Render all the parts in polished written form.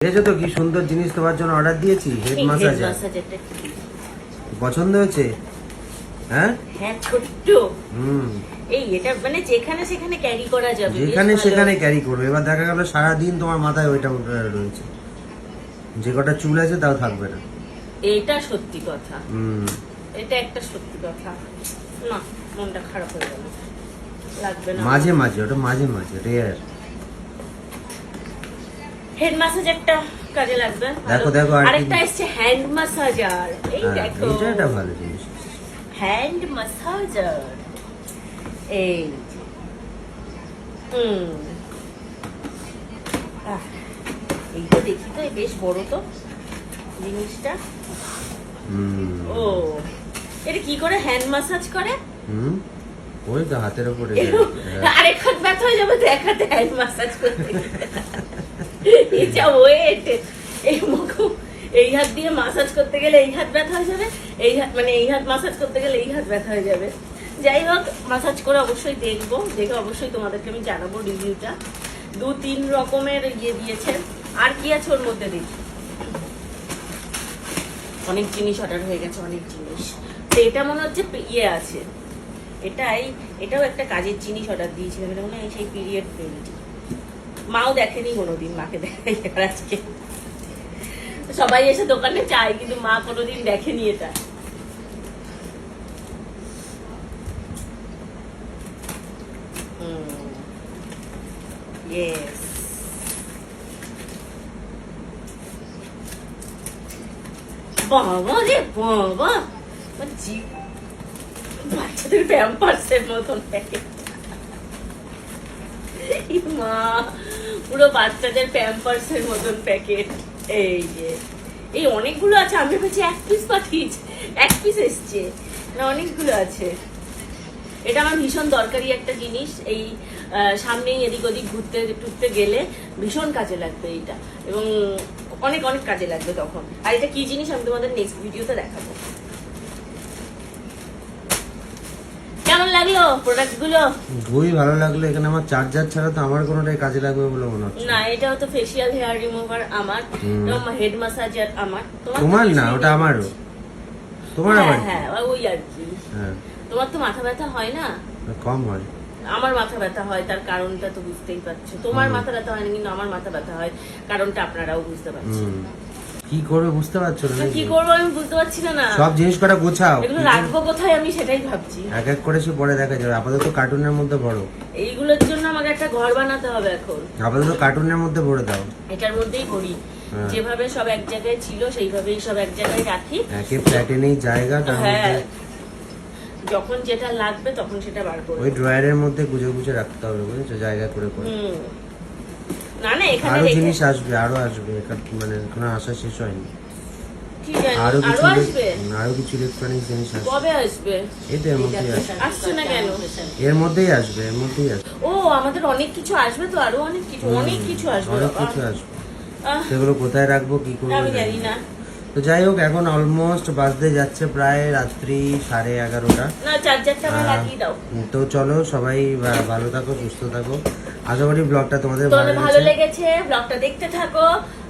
দেখেছো তো কি সুন্দর জিনিস তোমার জন্য অর্ডার দিয়েছি। হেড মাসাজার পছন্দ হয়েছে? হ্যাঁ হ্যাঁ, ছোট্ট। এই এটা মানে যেখানে সেখানে ক্যারি করা যাবে, যেখানে সেখানে ক্যারি করবে। এবার দেখা গেল সারাদিন তোমার মাথায় ওইটা রয়েছে, যে কটা চুল আছে তাও থাকবে না। এটা সত্যি কথা। এটা একটা সত্যি কথা। না, মনটা খারাপ হয়ে গেল। লাগবে না মাঝে মাঝে, ওটা মাঝে মাঝে রেয়ার। হেড ম্যাসাজারটা কাজে লাগবে। দেখো দেখো আরেকটা এসেছে হ্যান্ড ম্যাসাজার। এই দেখো, এটা একটা ভালো জিনিস। Hand massager. এই এইটা দেখি তো, বেশ বড় তো জিনিসটা। ও, এটা কি করে হ্যান্ড ম্যাসাজ করে? ওই তো হাতের উপরে। আরেক হাত ব্যথা হয়ে যাবে তো এক হাতে হ্যান্ড ম্যাসাজ করতে। এটা ওয়েট, এই মুখ এই হাত দিয়ে ম্যাসাজ করতে গেলে এই হাত ব্যথা হয়ে যাবে, এই হাত মানে এই হাত ম্যাসাজ করতে গেলে এই হাত ব্যথা হয়ে যাবে। যাই হোক, ম্যাসাজ করে অবশ্যই দেখবো, দেখে অবশ্যই তোমাদেরকে আমি জানাবো রিভিউটা। 2-3 রকমের ইয়ে দিয়েছে। আর কি আছে ওর মধ্যে দেখি। অনেক জিনিস অর্ডার হয়ে গেছে, অনেক জিনিস। তো এটা মনে হচ্ছে ইয়ে আছে, এটাও একটা কাজের জিনিস অর্ডার দিয়েছিলাম। এটা মনে হয় সেই পিরিয়ড বেল্ট। মাও দেখেনি কোনোদিন, মাকে দেখাই আজকে। সবাই এসে দোকানে চায়, কিন্তু মা কোনোদিন দেখেনি এটা। ইয়েস, বাবা রে বাবা, বাচ্চাদের প্যাম্পার্সের মতন প্যাকেট। মা, পুরো বাচ্চাদের প্যাম্পার্সের মতন প্যাকেট। এই যে এই অনেকগুলো আছে। আমি ভেবেছি এক পিস পাঠিয়েছি, এক পিস এসছে না, অনেকগুলো আছে। এটা আমার ভীষণ দরকারি একটা জিনিস। এই সামনেই এদিক ওদিক ঘুরতে টুরতে গেলে ভীষণ কাজে লাগবে এটা, এবং অনেক অনেক কাজে লাগবে তখন। আর এটা কি জিনিস আমি তোমাদের নেক্সট ভিডিওতে দেখাবো। কেমন লাগলো প্রোডাক্ট গুলো? খুবই ভালো লাগলো। এখানে আমার চার্জার ছাড়া তো আমার কোনোটাই কাজে লাগবে বলে মনে হচ্ছে না। এটাও তো ফেসিয়াল হেয়ার রিমুভার আমার, এবং হেড ম্যাসাজার আমার। তোমার না, ওটা আমারও। তোমার আবার হ্যাঁ, ওই আর কি। তোমার তো মাথা ব্যথা হয় না? কম হয়। আমার মাথা ব্যথা হয়, তার কারণটা তো বুঝতেই পারছো। তোমার মাথা ব্যথা হয় না, কিন্তু আমার মাথা ব্যথা হয়, কারণটা আপনারাও বুঝতে পারছেন। কি করবে বুঝতে পারছো না? কি করবো আমি বুঝতে পারছি না। সব জিনিস কটা গোছাও, এগুলো রাখবো কোথায় আমি সেটাই ভাবছি। এক এক করে সে পরে দেখা যাবে। আপাতত কার্টুনের মধ্যে ভরো। এইগুলোর জন্য আমাকে একটা ঘর বানাতে হবে এখন। আপাতত কার্টুনের মধ্যে ভরে দাও। এটার মধ্যেই ভরি, যেভাবে সব এক জায়গায় ছিল সেইভাবেই সব এক জায়গায় রাখি। একে ফ্ল্যাটে নেই জায়গা, তার মধ্যে যখন যেটা লাগবে তখন সেটা বার করব। ওই ড্রয়ারের মধ্যে গুজে গুজে রাখতে হবে, বুঝেছো, জায়গা করে করে। না না, এখানে আরো জিনিস আসবে, আরো আসবে, মানে এখনো আসা শেষ হয়নি। কি জানি আরো আসবে, আরো কিছু ইলেকট্রনিক্স জিনিস আসবে। কবে আসবে? এর মধ্যেই আসবে। আসছে না কেন? এর মধ্যেই আসবে, এর মধ্যেই আসবে। ও, আমাদের অনেক কিছু আসবে তো, আরো অনেক কিছু আসবে। অনেক কিছু আসবে। সেগুলো কোথায় রাখবো, কি করবো আমি জানি না। তো যাই হোক, এখন অলমোস্ট বাজতে যাচ্ছে প্রায় রাত্রি 11:30। না, চার্জারটা আমার লাগিয়ে দাও। তো চলো, সবাই ভালো থাকো, সুস্থ থাকো। আশা করি ব্লগটা তোমাদের ভালো লেগেছে। ব্লগটা দেখতে থাকো।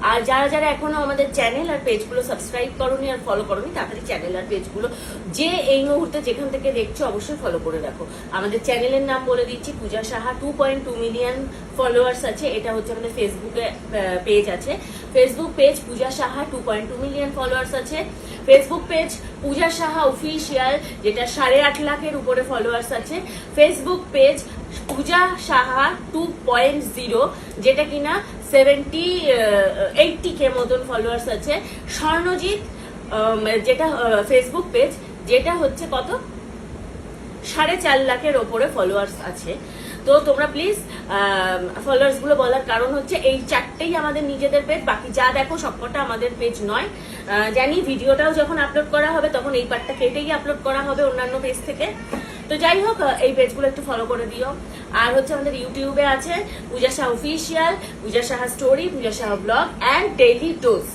আর যারা যারা এখনো আমাদের চ্যানেল আর পেজগুলো সাবস্ক্রাইব করোনি আর ফলো করোনি, তাড়াতাড়ি চ্যানেল আর পেজগুলো যে এই মুহূর্তে যেখান থেকে দেখছো অবশ্যই ফলো করে রাখো। আমাদের চ্যানেলের নাম বলে দিচ্ছি, পূজা সাহা। 2.2 মিলিয়ন ফলোয়ার্স আছে। এটা হচ্ছে আমাদের ফেসবুকে পেজ আছে। ফেসবুক পেজ পূজা সাহা, 2.2 মিলিয়ন ফলোয়ার্স আছে। ফেসবুক পেজ পূজা সাহা অফিসিয়াল, যেটা 8.5 লাখের উপরে ফলোয়ার্স আছে। ফেসবুক পেজ পূজা সাহা 2.0, যেটা কিনা 80K মতন ফলোয়ার্স আছে। স্বর্ণজিৎ, যেটা ফেসবুক পেজ, যেটা হচ্ছে কত 4.5 লাখের ওপরে ফলোয়ার্স আছে। তো তোমরা প্লিজ ফলোয়ার্স গুলো বলার কারণ হচ্ছে এই 4টেই আমাদের নিজেদের পেজ, বাকি যা দেখো সবকটা আমাদের পেজ নয়। জানি ভিডিওটাও যখন আপলোড করা হবে তখন এই পার্টটা কেটেই আপলোড করা হবে অন্যান্য পেজ থেকে। তো যাই হোক, এই পেজগুলো একটু ফলো করে দিও। আর হচ্ছে আমাদের ইউটিউবে আছে Puja Saha official, Puja Saha story, Puja Saha blog and daily dose.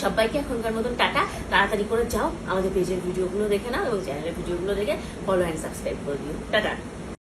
সবাইকে এখনকার মতন টাটা। তাড়াতাড়ি করে যাও, আমাদের পেজের ভিডিওগুলো দেখে নাও এবং চ্যানেলের ভিডিওগুলো দেখে ফলো অ্যান্ড সাবস্ক্রাইব করে দিও। টাটা।